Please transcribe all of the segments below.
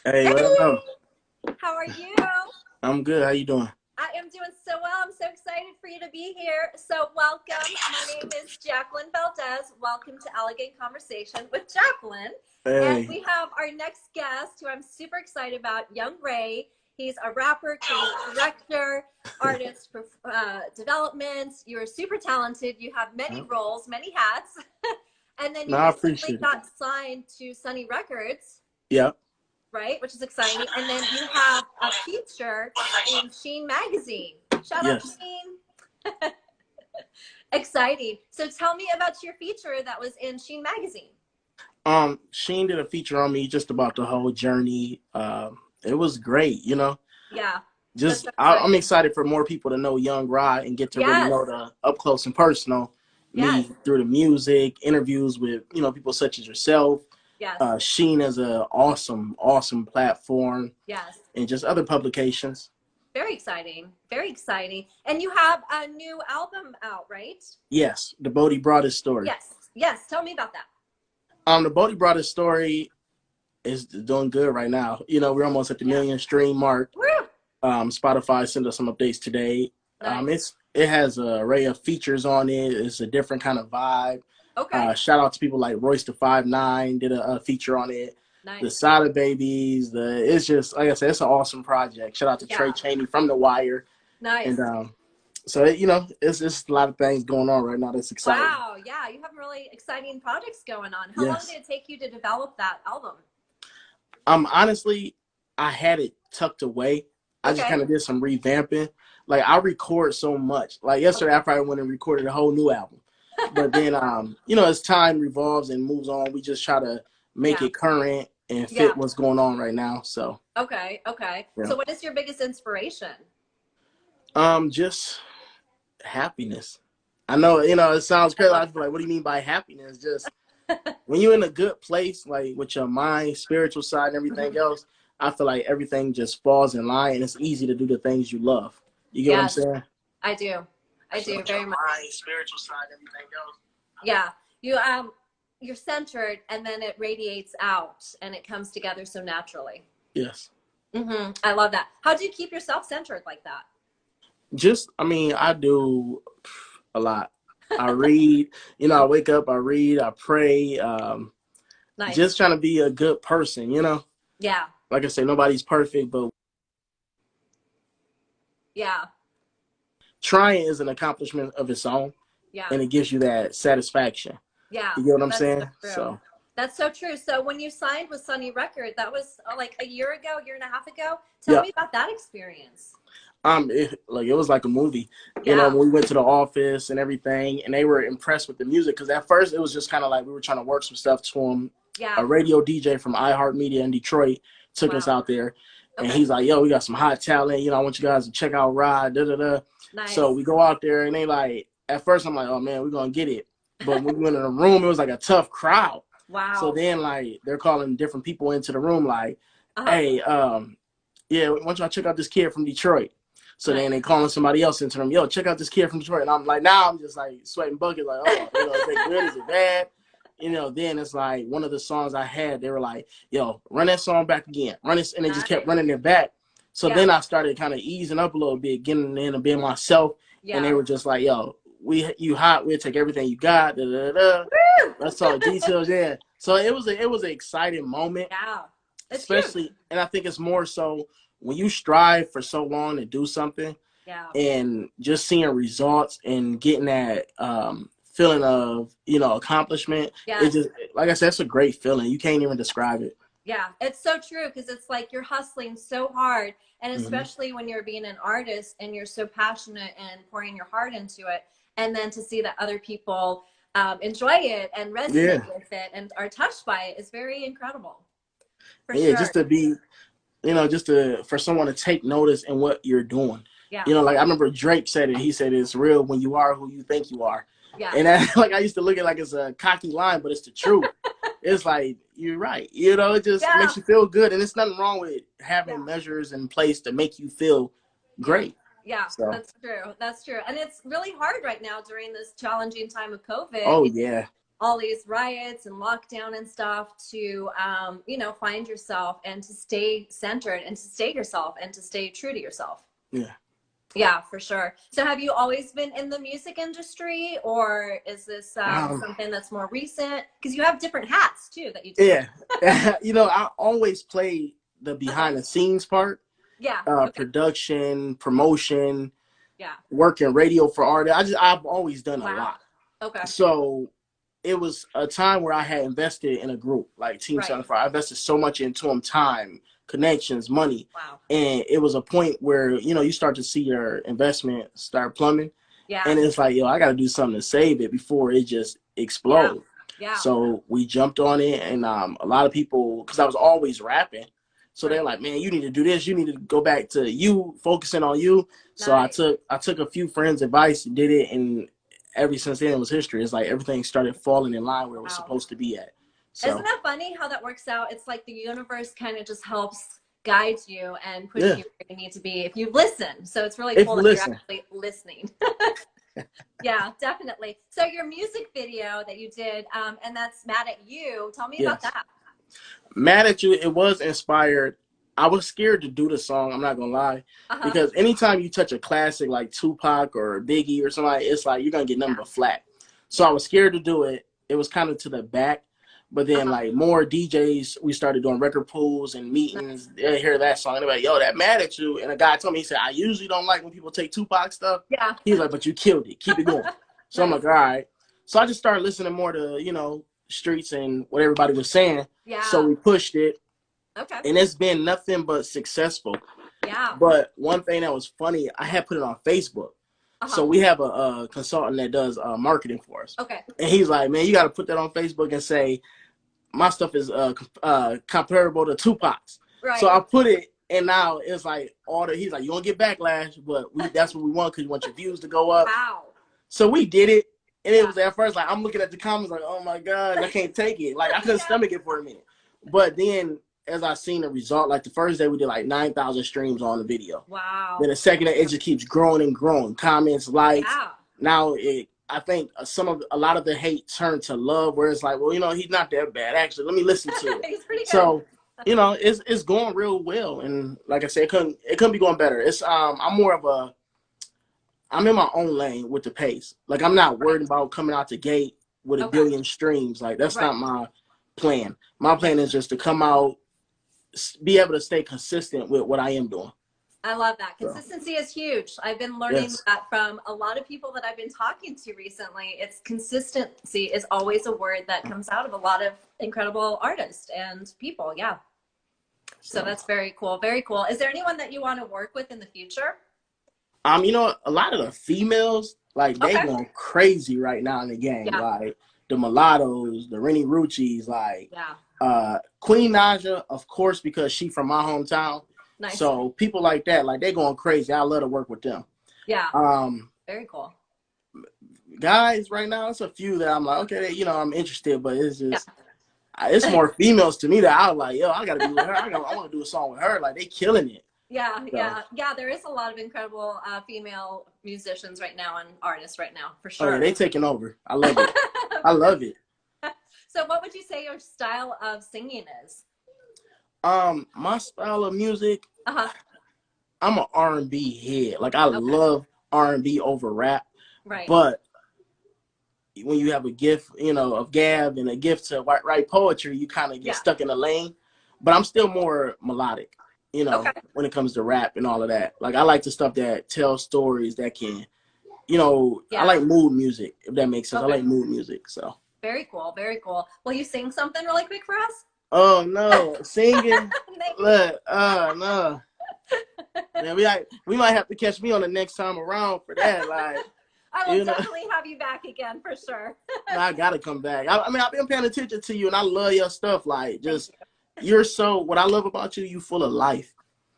Hey, Hey, what up, though? how are you? I'm good. How you doing? I am doing so well. I'm so excited for you to be here. So, welcome. My name is Jacqueline Valdez. Welcome to Elegant Conversation with Jacqueline. And Hey, we have our next guest who I'm super excited about, Young Ray. He's a rapper, creative director, artist for development. You're super talented. You have many no, roles, many hats. And then you I recently appreciate it. got signed to Sonny Records, Yeah, right? Which is exciting. And then you have a feature in Sheen magazine. Shout out yes. Sheen. Exciting. So tell me about your feature that was in Sheen magazine. Sheen did a feature on me just about the whole journey. It was great. Yeah, that's Just so I'm exciting. excited for more people to know Young Rod and get to really Yes, know the up close and personal yes, me through the music, interviews with people such as yourself. yes, Sheen is a awesome platform, yes. and just other publications. Very exciting. Very exciting. And you have a new album out, right? Yes, the Bodhi Broadest story. Yes, yes. Tell me about that. The Bodhi Brothers story is doing good right now. We're almost at the Yeah. million stream mark. Woo! Spotify sent us some updates today. Nice. It has an array of features on it. It's a different kind of vibe. Okay. Shout out to people like Royce the 5'9" did a feature on it. The Nice. Sada Babies. It's just like I said, it's an awesome project. Shout out to Trey Yeah. Chaney from The Wire, and Nice. so it's a lot of things going on right now. That's exciting. Wow. Yeah. You have really exciting projects going on. How long Yes. did it take you to develop that album? Honestly, I had it tucked away. I just Okay. kind of did some revamping. Like I record so much. Like yesterday, I probably went and recorded a whole new album. But then, as time revolves and moves on, we just try to make Yeah. it current and Yeah. fit what's going on right now. So, Okay. Okay. yeah. So what is your biggest inspiration? Just happiness. I know, it sounds I crazy. love I feel like, what do you mean by happiness? Just when you're in a good place, like with your mind, spiritual side, and that. everything else, I feel like everything just falls in line, and it's easy to do the things you love. You get what I'm Yes, saying? I do. I So do with very your much. mind, spiritual side, everything else. Yeah. You're centered and then it radiates out and it comes together so naturally. Yes. I love that. How do you keep yourself centered like that? I do a lot. I read, I wake up, I read, I pray, Nice. just trying to be a good person. Yeah. Like I say, nobody's perfect, but Yeah. trying is an accomplishment of its own, Yeah. and it gives you that satisfaction. Yeah. You get what I'm That's so saying? true. So, That's so true. So when you signed with Sonny Record, that was like a year ago, year and a half ago. Tell yeah. me about that experience. It was like a movie. Yeah. When we went to the office and everything, and they were impressed with the music because at first it was just kind of like we were trying to work some stuff to them. Yeah. A radio DJ from iHeartMedia in Detroit took us out there, and Okay. he's like, "Yo, we got some hot talent. I want you guys to check out Rod." Da da da. Nice. So we go out there, and they like. At first, I'm like, "Oh man, we're gonna get it," but when we went in the room, it was like a tough crowd. Wow. So then, like, they're calling different people into the room, like, Uh-huh. "Hey, yeah, why don't y'all check out this kid from Detroit?" So Nice. then they calling somebody else into them. Yo, check out this kid from Detroit. And I'm like, now I'm just like sweating buckets. Like, oh, is it good? Is it bad? Then it's like one of the songs I had, they were like, yo, run that song back again. Run this. And they just kept running it back. So then I started kind of easing up a little bit, getting in and being myself. Yeah. And they were just like, yo, you hot. We'll take everything you got. Da, da, da, da. Let's talk details. Yeah. So it was an exciting moment. Yeah. It's Especially, huge. and I think it's more so when you strive for so long to do something, Yeah. and just seeing results and getting that feeling of accomplishment. Yeah. It just, like I said, it's a great feeling. You can't even describe it. Yeah, it's so true because it's like you're hustling so hard, and especially when you're being an artist and you're so passionate and pouring your heart into it, and then to see that other people enjoy it and resonate with it and are touched by it is very incredible. For sure. Just to be, for someone to take notice in what you're doing. Yeah. Like I remember Drake said it. He said it's real when you are who you think you are. Yeah. And I used to look at it like it's a cocky line, but it's the truth. It's like, you're right. It just makes you feel good. And it's nothing wrong with having measures in place to make you feel great. Yeah, so. That's true. That's true. And it's really hard right now during this challenging time of COVID. Oh, yeah. all these riots and lockdown and stuff to, you know, find yourself and to stay centered and to stay yourself and to stay true to yourself. Yeah. Yeah, for sure. So have you always been in the music industry, or is this something that's more recent? Because you have different hats too that you do. Yeah. You know, I always play the behind the scenes part. Yeah. Production, promotion, Yeah. working radio for artists. I've always done a lot. Okay. So it was a time where I had invested in a group like Team 75. I invested so much into them, time, connections, money. Wow. And it was a point where, you know, you start to see your investment start plumbing. Yeah. And it's like, yo, I got to do something to save it before it just explodes. Yeah. So we jumped on it. And a lot of people, because I was always rapping. So they're like, man, you need to do this. You need to go back to you, focusing on you. So I took a few friends' advice, did it, and ever since then it was history. It's like everything started falling in line where it was supposed to be at. So, isn't that funny how that works out? It's like the universe kind of just helps guide you and push you where you need to be if you listen. So it's really cool that you're actually listening. Yeah, definitely. So your music video that you did, and that's Mad at You. Tell me about that. Mad at You, it was inspired. I was scared to do the song, I'm not gonna lie, because anytime you touch a classic like Tupac or Biggie or somebody, it's like you're gonna get nothing but flack. So I was scared to do it. It was kind of to the back, but then like more DJs, we started doing record pools and meetings. They hear that song, they're like, "Yo, that Mad at You." And a guy told me, he said, "I usually don't like when people take Tupac stuff." Yeah. He's like, "But you killed it. Keep it going." So I'm like, all right. So I just started listening more to, you know, streets and what everybody was saying. Yeah. So we pushed it. Okay. And it's been nothing but successful. Yeah. But one thing that was funny, I had put it on Facebook. So we have a consultant that does marketing for us. Okay. And he's like, man, you got to put that on Facebook and say, my stuff is comparable to Tupac's. Right. So I put it, and now it's like he's like, you won't get backlash, but that's what we want because you want your views to go up. Wow. So we did it. And it was at first like, I'm looking at the comments like, oh my God, I can't take it. Like I couldn't stomach it for a minute. But then as I seen the result, like the first day we did like 9,000 streams on the video. Wow. Then the second day it just keeps growing and growing. Comments, likes. Yeah. Now I think a lot of the hate turned to love, where it's like, well, you know, he's not that bad actually. Let me listen to it. He's pretty good. So, you know, it's going real well, and like I said, it couldn't be going better. It's I'm in my own lane with the pace. Like I'm not worried about coming out the gate with a billion streams. Like that's not my plan. My plan is just to come out, be able to stay consistent with what I am doing. I love that. Consistency is huge. I've been learning that from a lot of people that I've been talking to recently. It's consistency is always a word that comes out of a lot of incredible artists and people. Yeah. So that's very cool. Very cool. Is there anyone that you want to work with in the future? You know, a lot of the females, like they going crazy right now in the game. Yeah. Like the Mulattoes, the Rennie Rucci's, like yeah. Queen Naja, of course, because she from my hometown. Nice. So people like that, like they going crazy. I love to work with them. Yeah. Very cool. Guys, right now, it's a few that I'm like, okay, you know, I'm interested, but it's just, it's more females to me that I'm like, yo, I gotta be with her. I want to do a song with her. Like they killing it. Yeah, yeah. There is a lot of incredible female musicians right now and artists right now, for sure. Oh, yeah, they taking over. I love it. I love it. So what would you say your style of singing is? My style of music, I'm an R&B head. Like I love R&B over rap. Right. But when you have a gift, you know, of gab and a gift to write poetry, you kind of get stuck in a lane. But I'm still more melodic. You know, when it comes to rap and all of that. Like, I like the stuff that tells stories that can, you know, I like mood music, if that makes sense. I like mood music, so. Very cool, very cool. Will you sing something really quick for us? Oh, no. Singing? Look, no. Yeah, we might have to catch me on the next time around for that. Like, I will definitely have you back again, for sure. I got to come back. I mean, I've been paying attention to you, and I love your stuff. Like, just... You're so, what I love about you, you full of life.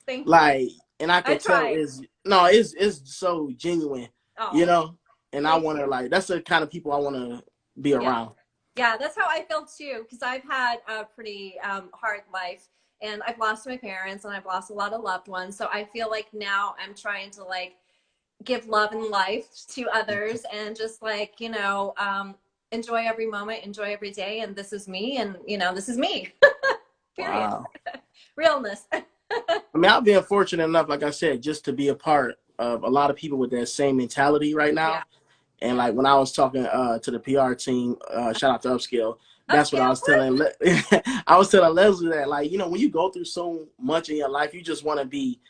Thank you. Like, and I can tell it's so genuine, you know? And I want to, like, that's the kind of people I want to be around. Yeah, that's how I feel too, because I've had a pretty hard life, and I've lost my parents, and I've lost a lot of loved ones. So I feel like now I'm trying to, like, give love and life to others, and just, like, you know, enjoy every moment, enjoy every day, and this is me, and you know, this is me. Period. Wow. Realness. I mean, I've been fortunate enough, like I said, just to be a part of a lot of people with that same mentality right Yeah. now. And like when I was talking to the PR team, shout out to Upscale, that's what I Upscale. was telling. I was telling Leslie that, like, you know, when you go through so much in your life, you just want to be.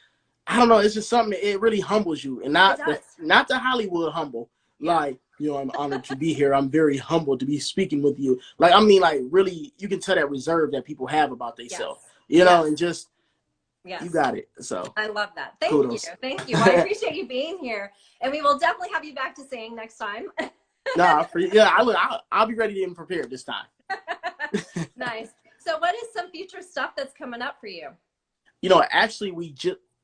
I don't know. It's just something. It really humbles you, and It does. not the Hollywood humble. Yeah. Like, you know, I'm honored to be here. I'm very humbled to be speaking with you. Like, I mean, like, really, you can tell that reserve that people have about themselves. Yes. You know, Yes. and just you Yes. got it. So I love that. Thank you. kudos. Thank you. Well, I appreciate you being here. And we will definitely have you back to sing next time. Nah, yeah, I'll be ready and prepared this time. Nice. So what is some future stuff that's coming up for you? You know, actually,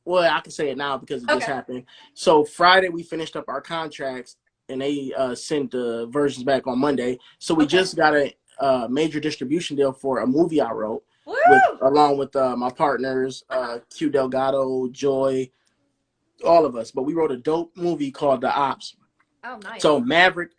well, I can say it now because it just Okay. happened. So Friday, we finished up our contracts, and they sent the versions back on Monday. So we just got a major distribution deal for a movie I wrote, Woo! along with my partners, Q Delgado, Joy, all of us. But we wrote a dope movie called The Ops. Oh, nice. So Maverick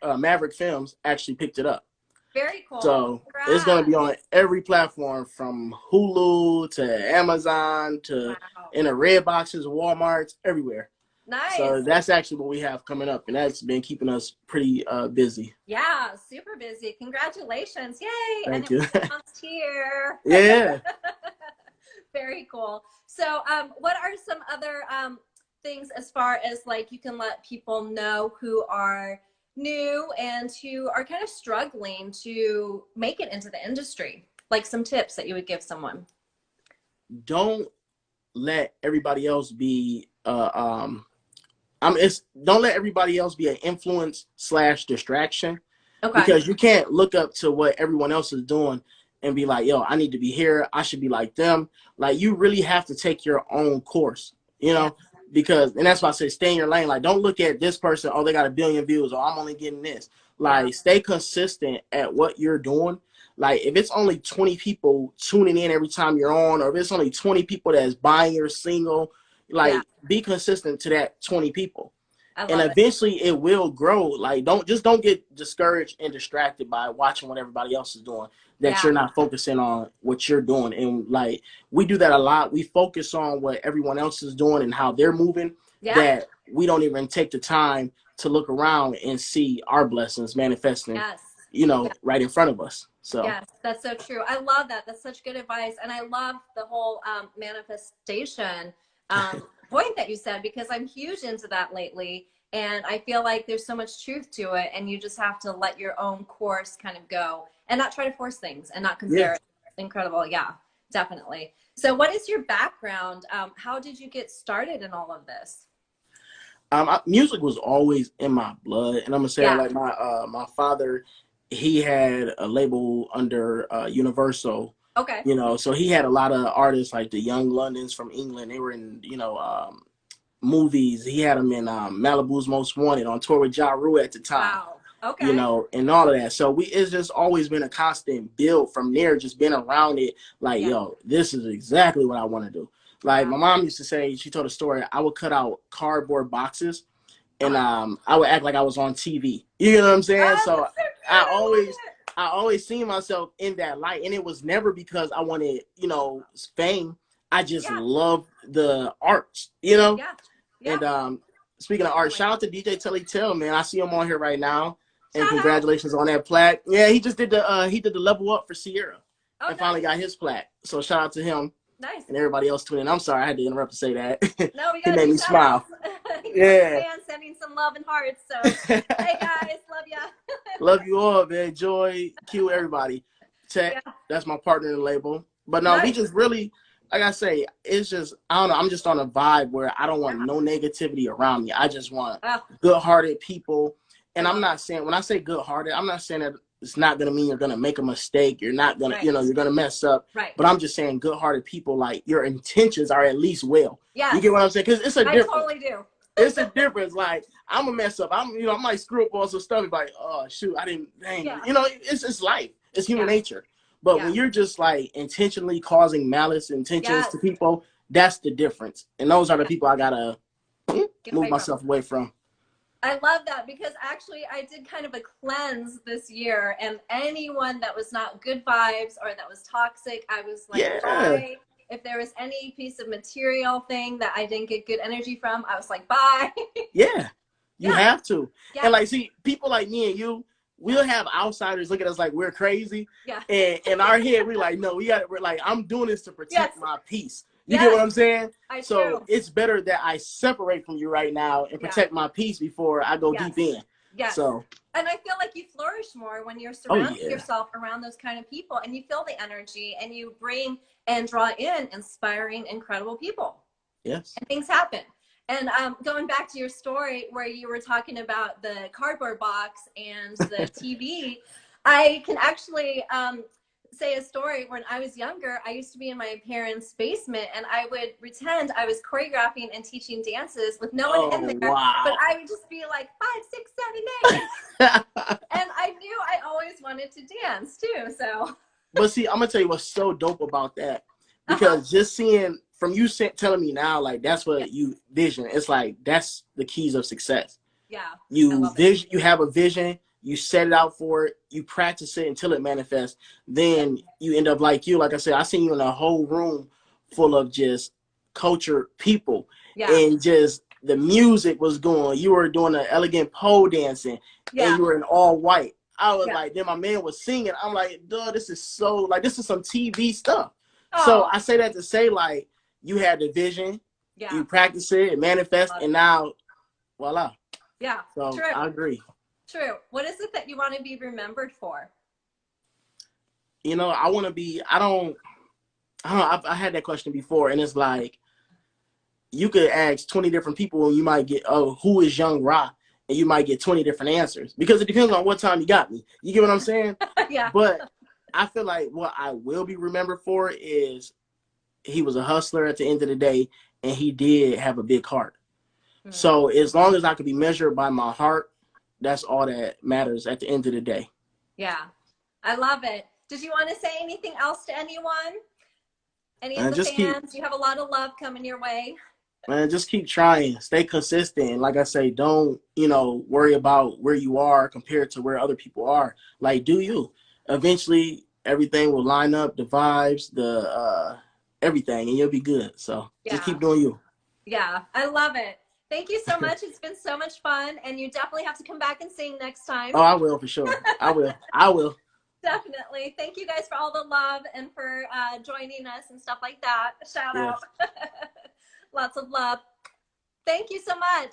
Films actually picked it up. Very cool. So Congrats. it's going to be on every platform from Hulu to Amazon to in the red boxes, Walmarts, everywhere. Nice. So that's actually what we have coming up, and that's been keeping us pretty busy. Yeah, super busy. Congratulations. Yay. Thank you. Announced here. Yeah. Very cool. So what are some other things as far as like you can let people know who are new and who are kind of struggling to make it into the industry? Like some tips that you would give someone. Don't let everybody else be don't let everybody else be an influence / distraction. Okay. Because you can't look up to what everyone else is doing and be like, yo, I need to be here. I should be like them. Like, you really have to take your own course, you know, because, and that's why I say stay in your lane. Like, don't look at this person, oh, they got 1 billion views, or I'm only getting this. Like, stay consistent at what you're doing. Like, if it's only 20 people tuning in every time you're on, or if it's only 20 people that's buying your single, like, be consistent to that 20 people. And eventually it will grow. Like, don't get discouraged and distracted by watching what everybody else is doing, that you're not focusing on what you're doing. And like, we do that a lot. We focus on what everyone else is doing and how they're moving, that we don't even take the time to look around and see our blessings manifesting, you know, right in front of us. So yes, that's so true. I love that. That's such good advice. And I love the whole manifestation point that you said, because I'm huge into that lately. And I feel like there's so much truth to it, and you just have to let your own course kind of go and not try to force things and not compare it. Incredible. Yeah, definitely. So what is your background? How did you get started in all of this? Music was always in my blood. And I'm going to say, like, my father, he had a label under Universal. Okay. You know, so he had a lot of artists like the Young Londons from England. They were in, you know, movies. He had them in Malibu's Most Wanted, on tour with Ja Rule at the time. Wow. Okay. You know, and all of that. So it's just always been a constant build from there, just being around it. Like, yo, this is exactly what I want to do. Like, my mom used to say, she told a story, I would cut out cardboard boxes and I would act like I was on TV. You know what I'm saying? So I always seen myself in that light, and it was never because I wanted, you know, fame. I just love the arts, you know? And speaking of art, shout out to DJ Telly Tell, man. I see him on here right now. And congratulations on that plaque. Yeah, he just did the level up for Sierra and finally got his plaque. So shout out to him. Nice. And everybody else tuning in. I'm sorry I had to interrupt to say that. No, we He got made me smile. Yeah. Fans sending some love and hearts. So hey guys, love ya. Love you all, man. Joy, Q, everybody. Tech, that's my partner in the label. But no, we just really, like I say, it's just, I don't know, I'm just on a vibe where I don't want no negativity around me. I just want good-hearted people. And I'm not saying, when I say good-hearted, I'm not saying that it's not going to mean you're going to make a mistake. You're not going to, you know, you're going to mess up. But I'm just saying good-hearted people, like, your intentions are at least well. You get what I'm saying? Because it's a difference. I totally do. It's a difference. Like, I'm going to mess up. I might screw up on some stuff. Like, oh, shoot, I didn't, dang. You know, it's life. It's human nature. But when you're just, like, intentionally causing malice intentions to people, that's the difference. And those are the people I got to move myself away from. I love that, because actually I did kind of a cleanse this year, and anyone that was not good vibes or that was toxic, I was like, Yeah. bye. If there was any piece of material thing that I didn't get good energy from, I was like, bye. Yeah. You Yeah. have to. Yeah. And like, see, people like me and you, we'll have outsiders look at us like we're crazy. Yeah. And in our head, we're like, no, we're like, I'm doing this to protect Yes. my peace. You get Yes. what I'm saying? I So do. it's better that I separate from you right now and Yeah. protect my peace before I go Yes. deep in. Yes. So, and I feel like you flourish more when you're oh surrounding yeah. yourself around those kind of people, and you feel the energy, and you bring and draw in inspiring, incredible people. Yes. And things happen. And going back to your story where you were talking about the cardboard box and the TV, I can actually say a story. When I was younger, I used to be in my parents' basement, and I would pretend I was choreographing and teaching dances with no one in there. Wow. But I would just be like 5, 6, 7, 8. And I knew I always wanted to dance too. So. But see, I'm gonna tell you what's so dope about that, because just seeing from you telling me now, like that's what you vision. It's like that's the keys of success. Yeah. You vision. You have a vision. You set it out for it. You practice it until it manifests. Then you end up like you. Like I said, I seen you in a whole room full of just cultured people, and just the music was going. You were doing an elegant pole dancing, and you were in all white. I was like, then my man was singing. I'm like, duh, this is so, like, this is some TV stuff. Oh. So I say that to say, like, you had the vision, you practice it, it manifests, and now, voila. Yeah, so true. I agree. True. What is it that you want to be remembered for? You know, I want to be, I had that question before, and it's like, you could ask 20 different people, and you might get, oh, who is Young Ra? And you might get 20 different answers, because it depends on what time you got me. You get what I'm saying? Yeah. But I feel like what I will be remembered for is he was a hustler at the end of the day, and he did have a big heart. So as long as I could be measured by my heart, that's all that matters at the end of the day. Yeah. I love it. Did you want to say anything else to anyone? Any of the fans? You have a lot of love coming your way. Man, just keep trying. Stay consistent. Like I say, don't, worry about where you are compared to where other people are. Like, do you. Eventually, everything will line up, the vibes, the everything, and you'll be good. So just keep doing you. Yeah, I love it. Thank you so much. It's been so much fun, and you definitely have to come back and sing next time. Oh, I will, for sure. I will. Definitely. Thank you guys for all the love and for joining us and stuff like that. Shout out. Lots of love. Thank you so much.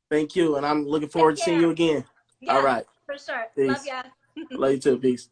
Thank you. And I'm looking forward to seeing you again. Yeah, all right. For sure. Peace. Love ya. Love you too. Peace.